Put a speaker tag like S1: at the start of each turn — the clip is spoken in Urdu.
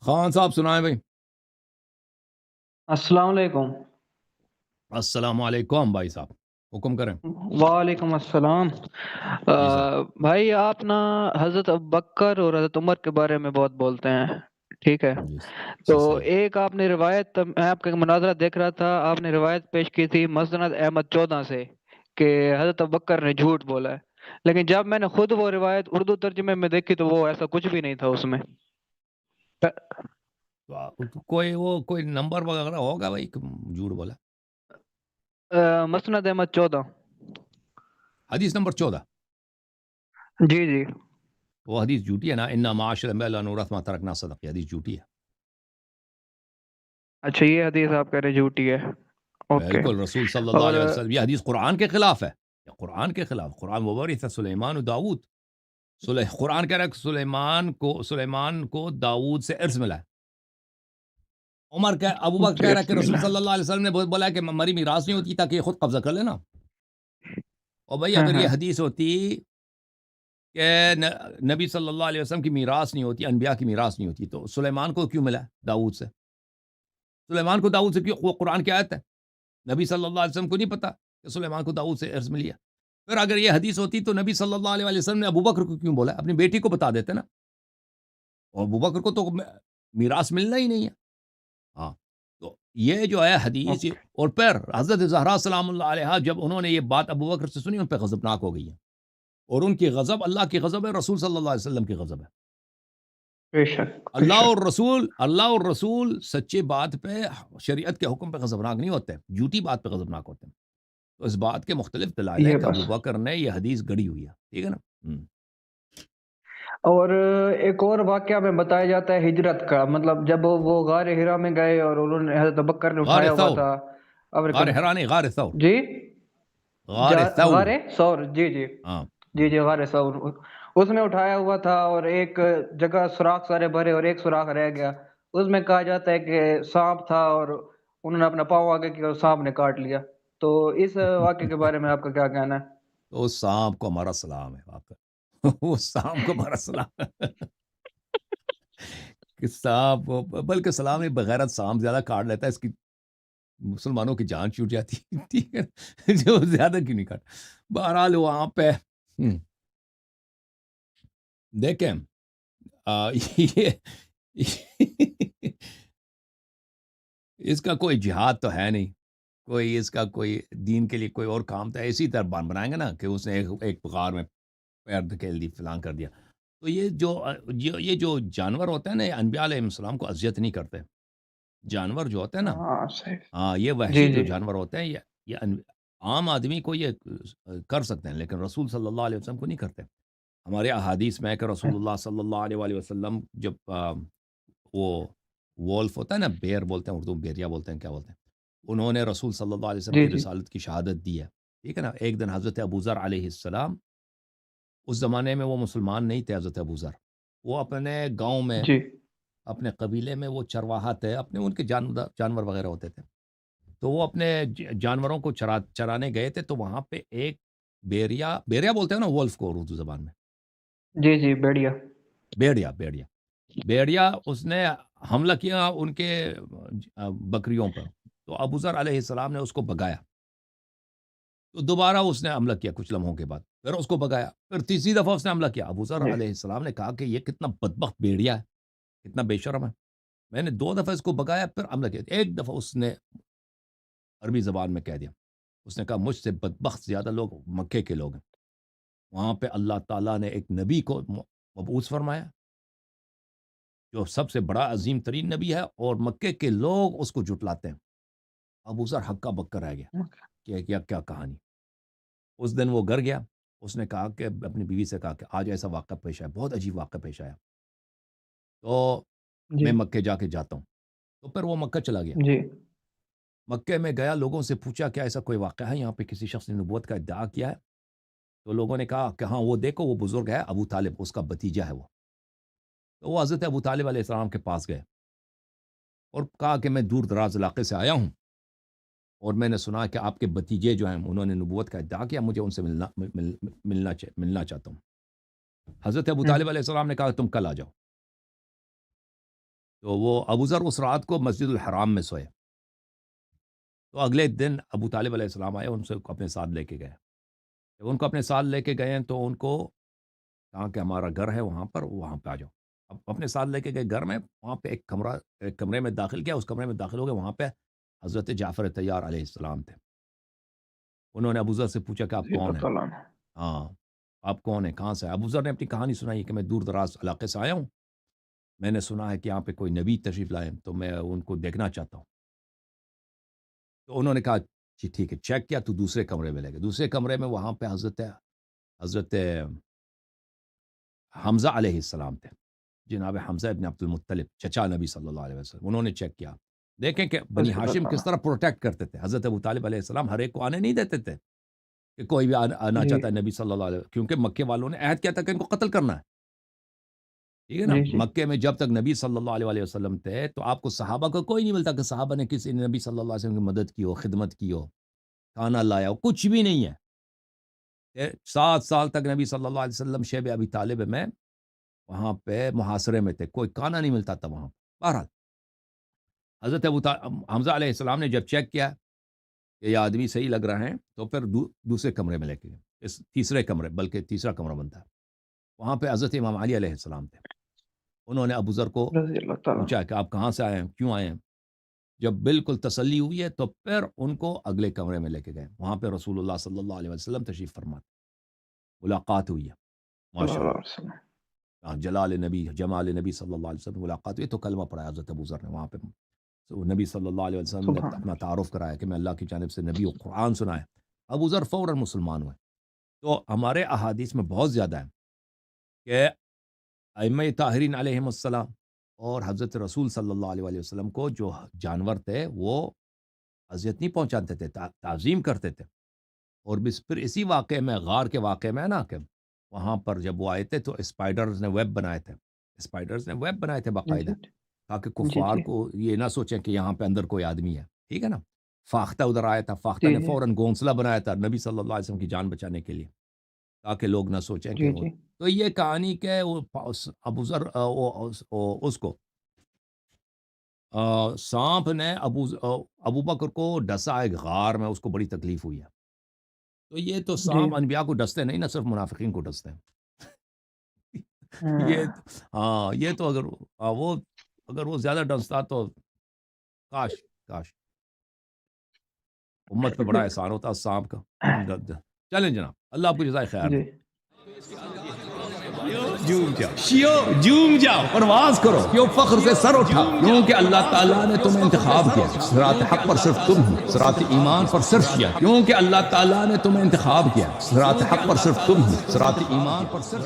S1: خان صاحب سنائیں بھائی.
S2: السلام علیکم۔
S1: السلام علیکم بھائی صاحب، حکم کریں.
S2: وعلیکم السلام۔
S1: جی صاحب.
S2: بھائی آپ نا حضرت ابوبکر اور حضرت عمر کے بارے میں بہت بولتے ہیں، ٹھیک ہے؟
S1: جی
S2: تو
S1: جی صحیح.
S2: ایک آپ نے روایت، میں آپ کا مناظرہ دیکھ رہا تھا، آپ نے روایت پیش کی تھی مسند احمد 14 سے کہ حضرت ابوبکر نے جھوٹ بولا ہے، لیکن جب میں نے خود وہ روایت اردو ترجمے میں دیکھی تو وہ ایسا کچھ بھی نہیں تھا اس میں۔
S1: تو کوئی نمبر وغیرہ ہوگا بھائی کہ جھوٹ بولا؟
S2: مسند احمد 14۔
S1: حدیث نمبر 14.
S2: جی جی۔
S1: وہ حدیث جھوٹی ہے نا، انا معاشر الانبیاء لا نورث ما ترکنا صدقہ، حدیث جھوٹی ہے.
S2: اچھا یہ حدیث آپ کہہ رہے جھوٹی ہے؟ اوکے۔
S1: بالکل. رسول صلی اللہ
S2: اور
S1: علیہ وسلم، یہ حدیث قرآن کے خلاف ہے. یہ قرآن کے خلاف. قرآن وورث سلیمان و داؤد. قرآن کہہ رہا ہے کہ سلیمان کو داؤد سے ارث ملا ہے. ابو بکر کہہ رہا ہے کہ رسول صلی اللہ علیہ وسلم نے بولا کہ مری میراث نہیں ہوتی تاکہ یہ خود قبضہ کر لینا. اور بھائی
S2: ہاں
S1: اگر یہ
S2: ہاں
S1: حدیث ہوتی کہ نبی صلی اللہ علیہ وسلم کی میراث نہیں ہوتی، انبیاء کی میراث نہیں ہوتی، تو سلیمان کو کیوں ملا داؤد سے؟ سلیمان کو داؤد سے کیوں؟ وہ قرآن کی آیت ہے. نبی صلی اللہ علیہ وسلم کو نہیں پتا کہ سلیمان کو داؤد سے ارث ملی ہے. پھر اگر یہ حدیث ہوتی تو نبی صلی اللہ علیہ وسلم نے ابو بکر کو کیوں بولا؟ اپنی بیٹی کو بتا دیتے نا. اور ابو بکر کو تو میراث ملنا ہی نہیں ہے. ہاں. تو یہ جو ہے حدیث،
S2: اوکے۔
S1: اور پھر حضرت زہرا سلام اللہ علیہ جب انہوں نے یہ بات ابو بکر سے سنی، ان پہ غضبناک ہو گئی ہے. اور ان کی غضب اللہ کی غضب ہے، رسول صلی اللہ علیہ وسلم کی غضب ہے.
S2: بے شک بے
S1: اللہ اور رسول سچے بات پہ، شریعت کے حکم پہ غضبناک نہیں ہوتے، جھوٹی بات پہ غضبناک ہوتے ہیں. تو اس بات کے مختلف دلائل ہیں
S2: یہ
S1: کہ ابو
S2: بس۔
S1: بکر نے یہ حدیث گڑی ہوئی ہے. ٹھیک ہے نا.
S2: اور ایک اور واقعہ میں بتایا جاتا ہے ہجرت کا، مطلب جب وہ غار ہرا میں گئے اور انہوں نے حضرت ابوبکر نے
S1: غار
S2: اٹھایا ہوا
S1: ثور.
S2: تھا
S1: غار
S2: ابرکن۔
S1: حرا نہیں، غار ثور.
S2: جی
S1: غار ثور.
S2: غار سور، جی جی
S1: ہاں.
S2: جی جی غار سور، اس میں اٹھایا ہوا تھا اور ایک جگہ سوراخ سارے بھرے اور ایک سوراخ رہ گیا، اس میں کہا جاتا ہے کہ سانپ تھا اور انہوں نے اپنا پاؤں آگے کیا اور سانپ نے کاٹ لیا۔ تو اس واقعے کے بارے میں آپ کا کیا کہنا ہے؟
S1: تو اس سانپ کو ہمارا سلام ہے واقع. اس سانپ کو ہمارا سلام ہے. کہ سانپ، بلکہ سلام نہیں، بغیرت سانپ زیادہ کاٹ لیتا ہے، اس کی مسلمانوں کی جان چھوٹ جاتی ہے. ٹھیک ہے، جو زیادہ کیوں نہیں کاٹ. بہرحال وہاں پہ دیکھیں یہ اس کا کوئی جہاد تو ہے نہیں، کوئی اس کا کوئی دین کے لیے کوئی اور کام تو اسی طرح بنائیں گے نا کہ اس نے ایک غار میں پیر دھکیل دی، فلان کر دیا. تو یہ جو جانور ہوتے ہیں نا، یہ انبیاء علیہ السلام کو اذیت نہیں کرتے. جانور جو ہوتے ہیں نا،
S2: ہاں صحیح۔
S1: ہاں، یہ
S2: جی
S1: وحشی جو
S2: جی
S1: جانور ہوتے ہیں، عام آدمی کو یہ کر سکتے ہیں، لیکن رسول صلی اللہ علیہ وسلم کو نہیں کرتے. ہمارے احادیث میں ہے کہ رسول اللہ صلی اللہ علیہ وآلہ وسلم جب وہ وولف ہوتا ہے نا، بیر بولتے ہیں اردو، بیریا بولتے ہیں، کیا بولتے ہیں، انہوں نے رسول صلی اللہ علیہ وسلم
S2: جی
S1: کی
S2: جی
S1: رسالت کی شہادت دی ہے. ٹھیک ہے نا. ایک دن حضرت ابوذر علیہ السلام، اس زمانے میں وہ مسلمان نہیں تھے حضرت ابوذر، وہ اپنے گاؤں میں،
S2: جی
S1: اپنے قبیلے میں وہ چرواہا تھے، ان کے جانور وغیرہ ہوتے تھے. تو وہ اپنے جانوروں کو چرانے گئے تھے. تو وہاں پہ ایک بیریا بولتے ہیں نا وولف کو اردو زبان میں،
S2: جی جی بڑھیا۔
S1: بیڑیا بیڑیا بیڑیا اس نے حملہ کیا ان کے بکریوں پر. تو ابوذر علیہ السلام نے اس کو بگایا. تو دوبارہ اس نے حملہ کیا کچھ لمحوں کے بعد، پھر اس کو بگایا، پھر تیسری دفعہ اس نے حملہ کیا. ابوذر
S2: جی
S1: علیہ السلام نے کہا کہ یہ کتنا بدبخت بیڑیا ہے، کتنا بے شرم ہے. میں نے 2 دفعہ اس کو بگایا، پھر حملہ کیا. ایک دفعہ اس نے عربی زبان میں کہہ دیا، اس نے کہا مجھ سے بدبخت زیادہ لوگ مکے کے لوگ ہیں. وہاں پہ اللہ تعالیٰ نے ایک نبی کو مبعوث فرمایا جو سب سے بڑا عظیم ترین نبی ہے، اور مکے کے لوگ اس کو جھٹلاتے ہیں. ابوذر ہکا بکا رہ گیا کہ کیا کہانی. اس دن وہ گھر گیا، اس نے کہا کہ اپنی بیوی سے کہا کہ آج ایسا واقعہ پیش آیا، بہت عجیب واقعہ پیش آیا، تو
S2: جی
S1: میں مکے جا کے جاتا ہوں. تو پھر وہ مکہ چلا گیا.
S2: جی
S1: مکے میں گیا، لوگوں سے پوچھا کیا ایسا کوئی واقعہ ہے یہاں پہ کسی شخص نے نبوت کا ادعا کیا ہے؟ تو لوگوں نے کہا کہ ہاں وہ دیکھو وہ بزرگ ہے ابو طالب، اس کا بھتیجا ہے وہ. تو وہ حضرت ابو طالب علیہ السلام کے پاس گئے اور کہا کہ میں دور دراز علاقے سے آیا ہوں، اور میں نے سنا کہ آپ کے بھتیجے جو ہیں انہوں نے نبوت کا ادعا کیا، مجھے ان سے ملنا چاہتا ہوں. حضرت ابو طالب علیہ السلام نے کہا تم کل آ جاؤ. تو وہ ابو ذر اس رات کو مسجد الحرام میں سوئے. تو اگلے دن ابو طالب علیہ السلام آئے، ان سے اپنے ساتھ لے کے گئے. جب ان کو اپنے ساتھ لے کے گئے ہیں تو ان کو کہا کہ ہمارا گھر ہے وہاں پر، وہاں پہ آ جاؤ. اب اپنے ساتھ لے کے گئے گھر میں، وہاں پہ ایک کمرے میں داخل کیا. اس کمرے میں داخل ہو گئے، وہاں پہ حضرت جعفر طیار علیہ السلام تھے. انہوں نے ابو ذر سے پوچھا کہ آپ
S2: رضی اللہ
S1: کون ہیں؟
S2: تعالیٰ عنہ۔
S1: ہاں، آپ کون ہیں، کہاں سے آئے؟ ابو ذر نے اپنی کہانی سنائی کہ میں دور دراز علاقے سے آیا ہوں، میں نے سنا ہے کہ یہاں پہ کوئی نبی تشریف لائے تو میں ان کو دیکھنا چاہتا ہوں. تو انہوں نے کہا جی ٹھیک ہے. چیک کیا تو دوسرے کمرے میں لے گئے. دوسرے کمرے میں وہاں پہ حضرت حمزہ علیہ السلام تھے، جناب حمزہ ابن عبد المطلب، چچا نبی صلی اللہ علیہ وسلم. انہوں نے چیک کیا، دیکھیں کہ بنی
S2: رضی اللہ
S1: ہاشم کس
S2: تعالیٰ۔
S1: طرح پروٹیکٹ کرتے تھے. حضرت ابو طالب علیہ السلام ہر ایک کو آنے نہیں دیتے تھے کہ کوئی بھی آنا
S2: جی
S1: چاہتا ہے نبی صلی اللہ علیہ وسلم، کیونکہ مکے والوں نے عہد کیا تھا کہ ان کو قتل کرنا ہے. ٹھیک ہے نا.
S2: جی جی
S1: مکے میں جب تک نبی صلی اللہ علیہ وسلم تھے تو آپ کو صحابہ کو کوئی نہیں ملتا کہ صحابہ نے کسی نبی صلی اللہ علیہ وسلم کی مدد کی ہو، خدمت کی ہو، کھانا لایا ہو، کچھ بھی نہیں ہے. 7 سال تک نبی صلی اللہ علیہ وسلم شیب ابی طالب میں وہاں پہ محاصرے میں تھے، کوئی کھانا نہیں ملتا تھا وہاں. بہرحال حضرت حمزہ علیہ السلام نے جب چیک کیا کہ یہ آدمی صحیح لگ رہا ہے تو پھر دوسرے کمرے میں لے کے گئے. اس تیسرے کمرے، بلکہ تیسرا کمرہ بنتا ہے، وہاں پہ حضرت امام علی علیہ السلام تھے. انہوں نے ابو ذر کو
S2: رضی اللہ تعالیٰ عنہ۔
S1: پوچھا کہ آپ کہاں سے آئے ہیں، کیوں آئے ہیں. جب بالکل تسلی ہوئی ہے تو پھر ان کو اگلے کمرے میں لے کے گئے. وہاں پہ رسول اللہ صلی اللہ علیہ وسلم تشریف فرما، ملاقات ہوئی ہے.
S2: صلی
S1: ماشاء
S2: اللہ
S1: اللہ.
S2: علیہ وسلم۔
S1: جمال نبی صلی اللہ علیہ وسلم ملاقات ہوئی تو کلمہ پڑھا حضرت ابو ذر نے. وہاں پہ تو نبی صلی اللہ علیہ وسلم نے
S2: سبحان
S1: اپنا تعارف کرایا کہ میں اللہ کی جانب سے نبی و قرآن سنا ہے. ابو ذر فوراً مسلمان ہوئے. تو ہمارے احادیث میں بہت زیادہ ہے کہ ائمہ طاہرین علیہم السلام اور حضرت رسول صلی اللہ علیہ وسلم کو جو جانور تھے وہ اذیت نہیں پہنچاتے تھے، تعظیم کرتے تھے. اور پھر اسی واقعے میں، غار کے واقعے میں ہے نا، کہ وہاں پر جب وہ آئے تھے تو اسپائڈرز نے ویب بنائے تھے. اسپائڈرز نے ویب بنائے تھے
S2: جی
S1: باقاعدہ،
S2: جی
S1: تاکہ
S2: جی
S1: کفار
S2: جی
S1: کو یہ نہ سوچیں کہ یہاں پہ اندر کوئی آدمی ہے. ٹھیک ہے نا. فاختہ ادھر آیا تھا، فاختہ
S2: جی
S1: نے
S2: جی
S1: فوراً گھونسلہ بنایا تھا نبی صلی اللہ علیہ وسلم کی جان بچانے کے لیے، تاکہ لوگ نہ سوچیں کہ
S2: جی
S1: وہ.
S2: جی
S1: تو یہ کہانی کہ ابو ذر اس کو سانپ نے ابو بکر کو ڈسا ایک غار میں، اس کو بڑی تکلیف ہوئی ہے. تو یہ تو
S2: جی
S1: سانپ انبیاء کو ڈستے نہیں، نہ صرف منافقین کو ڈستے ہیں.
S2: ہاں،
S1: یہ تو اگر وہ زیادہ ڈستا تو کاش کاش امت پہ بڑا احسان ہوتا سانپ کا. چلیں جناب، اللہ آپ کو جزائے خیر
S2: جی
S1: دے. جوم جاؤ، پرواز کرو، کیوں فخر سے سر اٹھا، کیونکہ اللہ تعالیٰ نے تمہیں انتخاب کیا. صراط حق پر صرف تم ہو، صراط ایمان پر صرف کیا، کیونکہ اللہ تعالیٰ نے تمہیں انتخاب کیا. صراط حق پر صرف تم ہو، صراط ایمان پر صرف